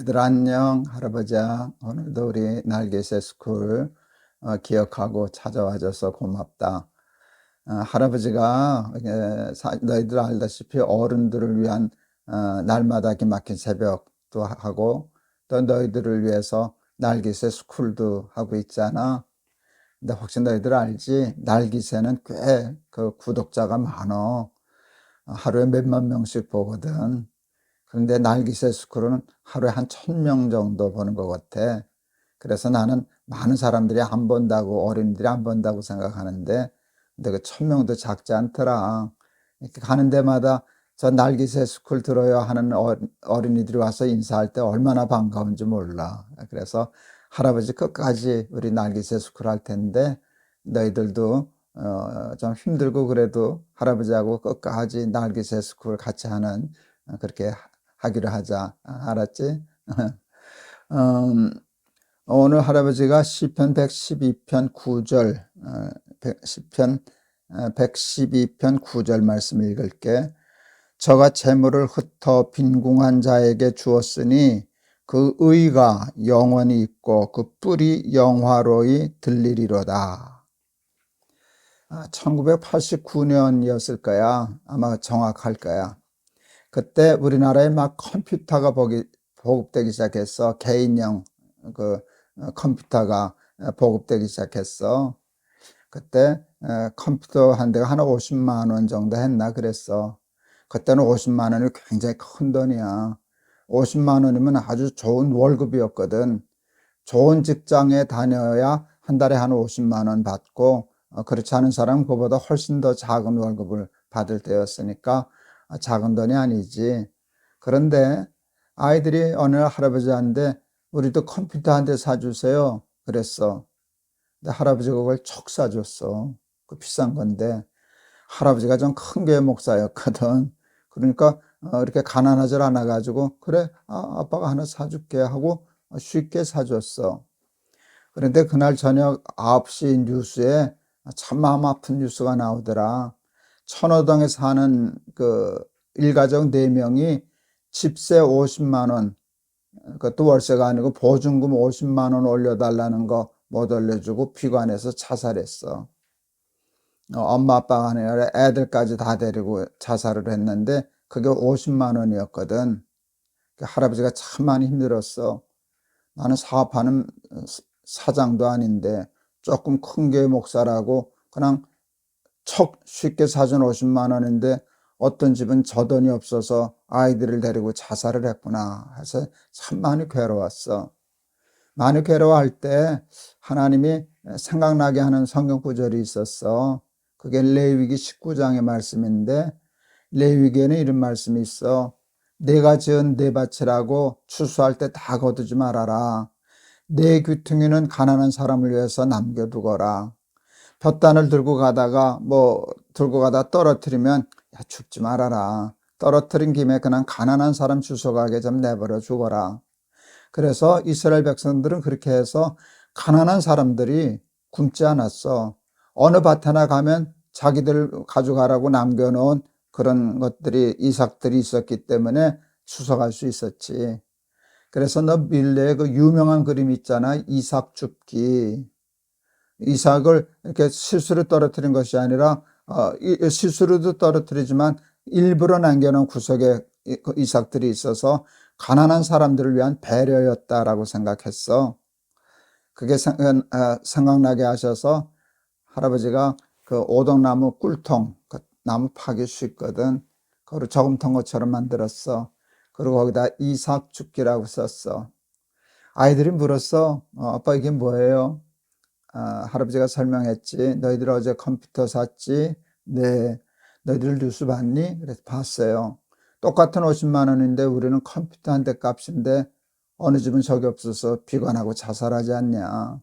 애들 안녕. 할아버지야. 오늘도 우리 날개새 스쿨 기억하고 찾아와줘서 고맙다. 할아버지가 너희들 알다시피 어른들을 위한 날마다 기막힌 새벽도 하고 또 너희들을 위해서 날개새 스쿨도 하고 있잖아. 근데 혹시 너희들 알지? 날개새는 꽤 그 구독자가 많어. 하루에 몇만 명씩 보거든. 그런데 날기새 스쿨은 하루에 한 1,000명 정도 보는 것 같아. 그래서 나는 많은 사람들이 안 본다고, 어린이들이 안 본다고 생각하는데, 근데 그 1,000명도 작지 않더라. 이렇게 가는 데마다 저 날기새 스쿨 들어요 하는 어린이들이 와서 인사할 때 얼마나 반가운지 몰라. 그래서 할아버지 끝까지 우리 날기새 스쿨 할 텐데, 너희들도 좀 힘들고 그래도 할아버지하고 끝까지 날기새 스쿨 같이 하는 그렇게 하기로 하자. 알았지? 음, 오늘 할아버지가 시편 112편 9절, 시편 112편 9절 말씀 읽을게. 저가 재물을 흩어 빈궁한 자에게 주었으니 그 의가 영원히 있고 그 뿔이 영화로이 들리리로다. 1989년이었을 거야. 아마 정확할 거야. 그때 우리나라에 막 컴퓨터가 보급되기 시작했어. 개인용 그 컴퓨터가 보급되기 시작했어. 그때 컴퓨터 한 대가 한 50만 원 정도 했나 그랬어. 그때는 50만 원이 굉장히 큰 돈이야. 50만 원이면 아주 좋은 월급이었거든. 좋은 직장에 다녀야 한 달에 한 50만 원 받고 그렇지 않은 사람은 그보다 훨씬 더 작은 월급을 받을 때였으니까 작은 돈이 아니지. 그런데 아이들이 어느 할아버지한테 우리도 컴퓨터 한 대 사주세요 그랬어. 근데 할아버지가 그걸 척 사줬어. 그 비싼 건데 할아버지가 좀 큰 교회 목사였거든. 그러니까 이렇게 가난하질 않아 가지고 그래 아빠가 하나 사줄게 하고 쉽게 사줬어. 그런데 그날 저녁 9시 뉴스에 참 마음 아픈 뉴스가 나오더라. 천호동에 사는 그 일가족 4명이 집세 50만 원, 그것도 월세가 아니고 보증금 50만 원 올려달라는 거 못 올려주고 비관해서 자살했어. 엄마 아빠가 아니라 애들까지 다 데리고 자살을 했는데 그게 50만 원이었거든. 할아버지가 참 많이 힘들었어. 나는 사업하는 사장도 아닌데 조금 큰 교회 목사라고 그냥 척 쉽게 사준 50만 원인데 어떤 집은 저 돈이 없어서 아이들을 데리고 자살을 했구나 해서 참 많이 괴로웠어. 많이 괴로워할 때 하나님이 생각나게 하는 성경 구절이 있었어. 그게 레위기 19장의 말씀인데 레위기에는 이런 말씀이 있어. 내가 지은 내 밭이라고 추수할 때 다 거두지 말아라. 내 귀퉁이는 가난한 사람을 위해서 남겨두거라. 볕단을 들고 가다가 들고 가다 떨어뜨리면 야 죽지 말아라. 떨어뜨린 김에 그냥 가난한 사람 주워가게 좀 내버려 주거라. 그래서 이스라엘 백성들은 그렇게 해서 가난한 사람들이 굶지 않았어. 어느 밭에나 가면 자기들 가져가라고 남겨놓은 그런 것들이 이삭들이 있었기 때문에 추석할 수 있었지. 그래서 너 밀레의 그 유명한 그림 있잖아. 이삭 줍기. 이삭을 이렇게 실수로 떨어뜨린 것이 아니라 실수로도 떨어뜨리지만 일부러 남겨놓은 구석에 이삭들이 있어서 가난한 사람들을 위한 배려였다라고 생각했어. 그게 생각나게 하셔서 할아버지가 그 오동나무 꿀통, 그 나무 파기 쉽거든. 그걸 저금통 것처럼 만들었어. 그리고 거기다 이삭 죽기라고 썼어. 아이들이 물었어. 아빠 이게 뭐예요? 할아버지가 설명했지. 너희들 어제 컴퓨터 샀지? 네. 너희들 뉴스 봤니? 그래서 봤어요. 똑같은 50만 원인데 우리는 컴퓨터 한 대 값인데 어느 집은 적이 없어서 비관하고 자살하지 않냐.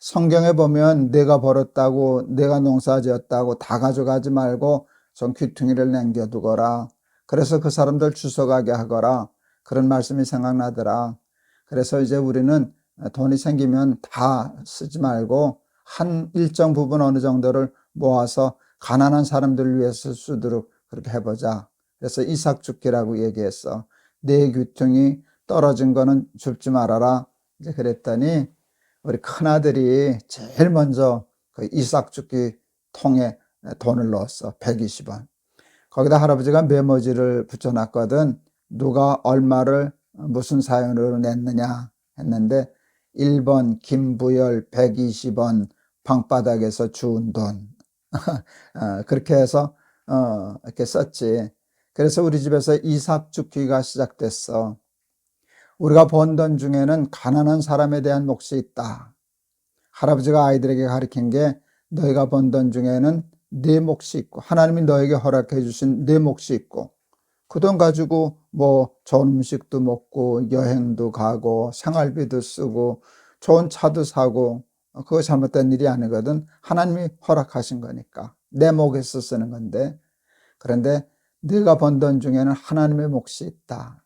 성경에 보면 내가 벌었다고 내가 농사지었다고 다 가져가지 말고 전 귀퉁이를 남겨두거라. 그래서 그 사람들 주워가게 하거라. 그런 말씀이 생각나더라. 그래서 이제 우리는 돈이 생기면 다 쓰지 말고 한 일정 부분 어느 정도를 모아서 가난한 사람들을 위해서 쓰도록 그렇게 해보자. 그래서 이삭죽기라고 얘기했어. 내 귀퉁이 떨어진 거는 줍지 말아라. 이제 그랬더니 우리 큰아들이 제일 먼저 그 이삭 죽기 통에 돈을 넣었어. 120원. 거기다 할아버지가 메모지를 붙여놨거든. 누가 얼마를 무슨 사연으로 냈느냐 했는데 1번 김부열 120원 방바닥에서 주운 돈. 그렇게 해서 이렇게 썼지. 그래서 우리 집에서 이삭 죽기가 시작됐어. 우리가 번 돈 중에는 가난한 사람에 대한 몫이 있다. 할아버지가 아이들에게 가르친 게 너희가 번 돈 중에는 네 몫이 있고 하나님이 너에게 허락해 주신 네 몫이 있고 그 돈 가지고 뭐 좋은 음식도 먹고 여행도 가고 생활비도 쓰고 좋은 차도 사고 그거 잘못된 일이 아니거든. 하나님이 허락하신 거니까 내 몫에서 쓰는 건데 그런데 네가 번 돈 중에는 하나님의 몫이 있다.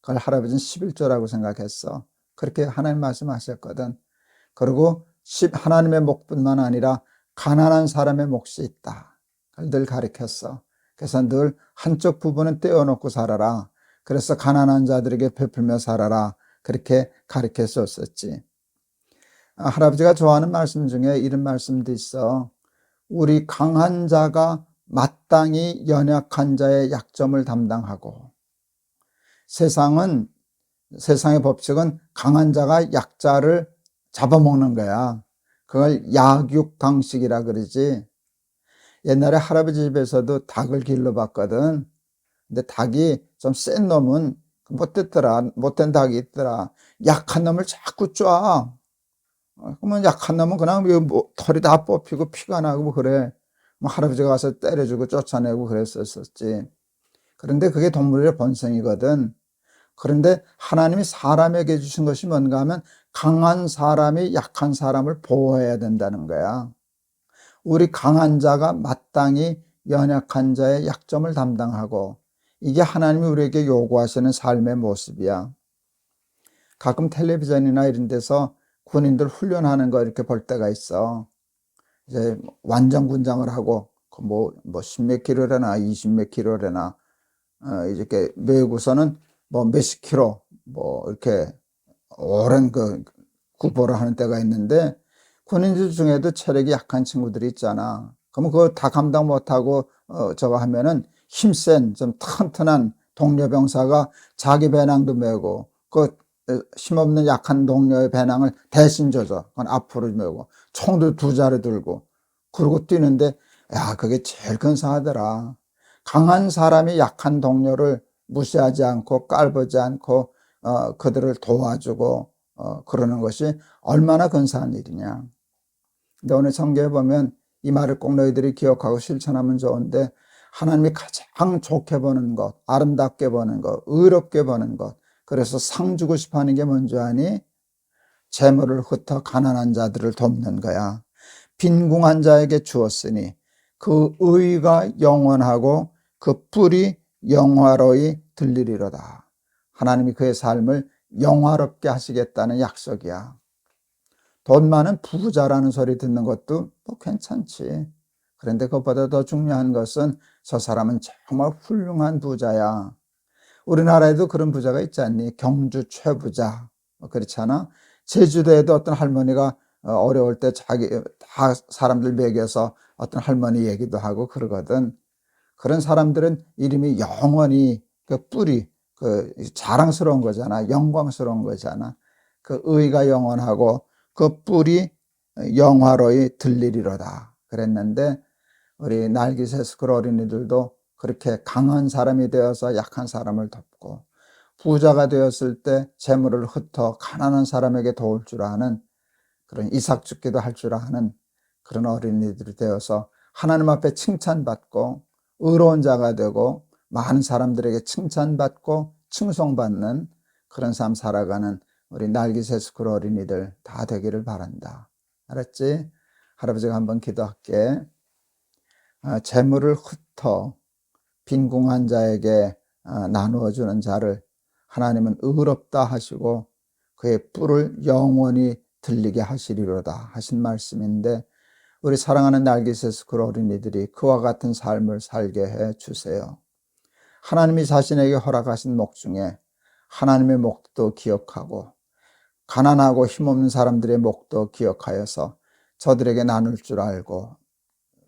그걸 할아버지는 11조라고 생각했어. 그렇게 하나님 말씀하셨거든. 그리고 하나님의 몫뿐만 아니라 가난한 사람의 몫이 있다. 그걸 늘 가르쳤어. 그래서 늘 한쪽 부분은 떼어놓고 살아라. 그래서 가난한 자들에게 베풀며 살아라. 그렇게 가르쳐 줬었지. 할아버지가 좋아하는 말씀 중에 이런 말씀도 있어. 우리 강한 자가 마땅히 연약한 자의 약점을 담당하고 세상의 법칙은 강한 자가 약자를 잡아먹는 거야. 그걸 약육강식이라 그러지. 옛날에 할아버지 집에서도 닭을 길러봤거든. 근데 닭이 좀 센 놈은 못된 닭이 있더라. 약한 놈을 자꾸 쪼아. 그러면 약한 놈은 그냥 뭐 털이 다 뽑히고 피가 나고 그래. 뭐 할아버지가 가서 때려주고 쫓아내고 그랬었지. 그런데 그게 동물의 본성이거든. 그런데 하나님이 사람에게 주신 것이 뭔가 하면 강한 사람이 약한 사람을 보호해야 된다는 거야. 우리 강한 자가 마땅히 연약한 자의 약점을 담당하고 이게 하나님이 우리에게 요구하시는 삶의 모습이야. 가끔 텔레비전이나 이런 데서 군인들 훈련하는 거 이렇게 볼 때가 있어. 이제 완전 군장을 하고 뭐 10몇 킬로래나 20몇 킬로래나 이렇게 메고서는 뭐 몇십 킬로 뭐 이렇게 오랜 그 구보를 하는 때가 있는데 군인들 중에도 체력이 약한 친구들이 있잖아. 그러면 그거 다 감당 못하고 저거 하면은 힘센 좀 튼튼한 동료병사가 자기 배낭도 메고 그 힘없는 약한 동료의 배낭을 대신 져줘. 그건 앞으로 메고 총도 두 자루 들고 그러고 뛰는데 야 그게 제일 근사하더라. 강한 사람이 약한 동료를 무시하지 않고 깔보지 않고 그들을 도와주고 그러는 것이 얼마나 근사한 일이냐. 근데 오늘 성경에 보면 이 말을 꼭 너희들이 기억하고 실천하면 좋은데 하나님이 가장 좋게 보는 것, 아름답게 보는 것, 의롭게 보는 것, 그래서 상 주고 싶어 하는 게 뭔지 아니? 재물을 흩어 가난한 자들을 돕는 거야. 빈궁한 자에게 주었으니 그 의가 영원하고 그 뿔이 영화로이 들리리로다. 하나님이 그의 삶을 영화롭게 하시겠다는 약속이야. 돈 많은 부자라는 소리 듣는 것도 뭐 괜찮지. 그런데 그것보다 더 중요한 것은 저 사람은 정말 훌륭한 부자야. 우리나라에도 그런 부자가 있지 않니? 경주 최부자. 그렇잖아. 제주도에도 어떤 할머니가 어려울 때 다 사람들 먹여서 어떤 할머니 얘기도 하고 그러거든. 그런 사람들은 이름이 영원히 그 뿔이 자랑스러운 거잖아. 영광스러운 거잖아. 그 의가 영원하고 그 뿔이 영화로이 들리리로다. 그랬는데 우리 날기세스쿨 어린이들도 그렇게 강한 사람이 되어서 약한 사람을 돕고 부자가 되었을 때 재물을 흩어 가난한 사람에게 도울 줄 아는 그런 이삭 죽기도 할 줄 아는 그런 어린이들이 되어서 하나님 앞에 칭찬받고 의로운 자가 되고 많은 사람들에게 칭찬받고 칭송받는 그런 삶 살아가는 우리 날기세스쿨 어린이들 다 되기를 바란다. 알았지? 할아버지가 한번 기도할게. 재물을 흩어 빈궁한 자에게 나누어 주는 자를 하나님은 의롭다 하시고 그의 뿔을 영원히 들리게 하시리로다 하신 말씀인데 우리 사랑하는 날기세스쿨 어린이들이 그와 같은 삶을 살게 해 주세요. 하나님이 자신에게 허락하신 목 중에 하나님의 목도 기억하고 가난하고 힘없는 사람들의 목도 기억하여서 저들에게 나눌 줄 알고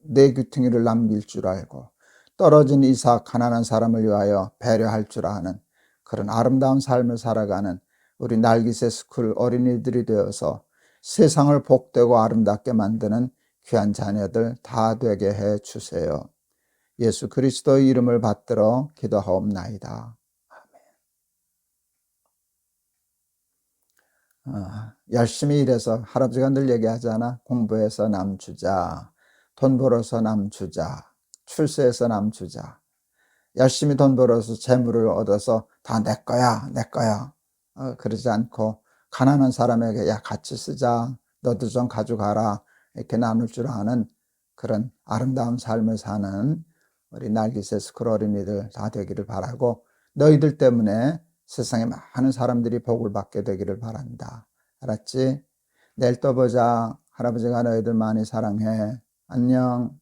내 귀퉁이를 남길 줄 알고 떨어진 이삭 가난한 사람을 위하여 배려할 줄 아는 그런 아름다운 삶을 살아가는 우리 날깃의 스쿨 어린이들이 되어서 세상을 복되고 아름답게 만드는 귀한 자녀들 다 되게 해 주세요. 예수 그리스도의 이름을 받들어 기도하옵나이다. 열심히 일해서 할아버지가 늘 얘기하잖아. 공부해서 남 주자, 돈 벌어서 남 주자, 출세해서 남 주자. 열심히 돈 벌어서 재물을 얻어서 다 내 거야, 내 거야. 그러지 않고 가난한 사람에게 야 같이 쓰자, 너도 좀 가져가라 이렇게 나눌 줄 아는 그런 아름다운 삶을 사는 우리 날깃의 스쿨 어린이들 다 되기를 바라고 너희들 때문에 세상에 많은 사람들이 복을 받게 되기를 바란다. 알았지? 내일 또 보자. 할아버지가 너희들 많이 사랑해. 안녕.